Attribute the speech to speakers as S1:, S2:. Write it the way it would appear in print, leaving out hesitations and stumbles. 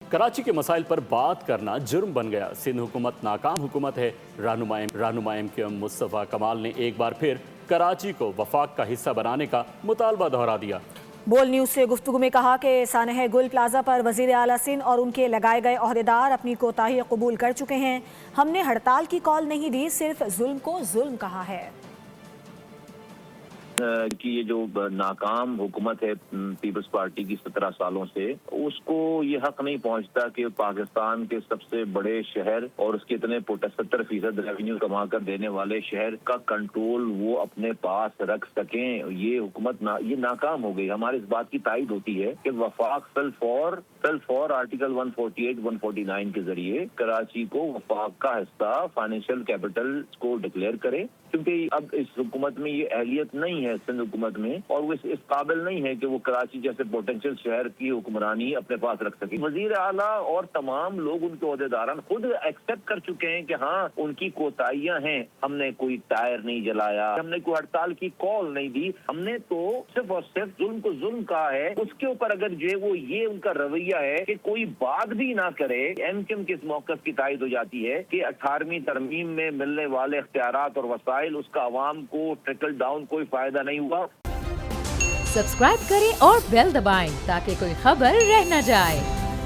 S1: کراچی کے مسائل پر بات کرنا جرم بن گیا۔ سندھ حکومت ناکام حکومت ہے۔ رہنما ایم کیو ایم مصطفیٰ کمال نے ایک بار پھر کراچی کو وفاق کا حصہ بنانے کا مطالبہ دہرا دیا۔
S2: بول نیوز سے گفتگو میں کہا کہ سانحہ گل پلازا پر وزیر اعلیٰ سندھ اور ان کے لگائے گئے عہدیدار اپنی کوتاہی قبول کر چکے ہیں۔ ہم نے ہڑتال کی کال نہیں دی، صرف ظلم کو ظلم کہا ہے۔
S3: کہ یہ جو ناکام حکومت ہے پیپلز پارٹی کی 17 سالوں سے، اس کو یہ حق نہیں پہنچتا کہ پاکستان کے سب سے بڑے شہر اور اس کے اتنے 70% ریونیو کما کر دینے والے شہر کا کنٹرول وہ اپنے پاس رکھ سکیں۔ یہ حکومت یہ ناکام ہو گئی۔ ہمارے اس بات کی تائید ہوتی ہے کہ وفاق سیلف فور آرٹیکل 148 149 کے ذریعے کراچی کو وفاق کا حصہ فائنینشیل کیپٹل کو ڈکلیئر کرے، کیونکہ اب اس حکومت میں یہ اہلیت نہیں ہے سندھ حکومت میں، اور وہ اس قابل نہیں ہے کہ وہ کراچی جیسے پوٹینشیل شہر کی حکمرانی اپنے پاس رکھ سکے۔ وزیر اعلیٰ اور تمام لوگ ان کے عہدیداران خود ایکسپٹ کر چکے ہیں کہ ہاں ان کی کوتاہیاں ہیں۔ ہم نے کوئی ٹائر نہیں جلایا، ہم نے کوئی ہڑتال کی کال نہیں دی، ہم نے تو صرف اور صرف ظلم کو ظلم کہا ہے۔ اس کے اوپر اگر وہ یہ ان کا رویہ ہے کہ کوئی بات بھی نہ کرے، ایم کیو ایم کے اس موقف کی تائید ہو جاتی ہے کہ 18ویں ترمیم میں ملنے والے اختیارات اور وسائل، اس کا عوام کو ٹرکل ڈاؤن کوئی فائدہ نہیں ہوا۔
S4: سبسکرائب کریں اور بیل دبائیں تاکہ کوئی خبر رہ نہ جائے۔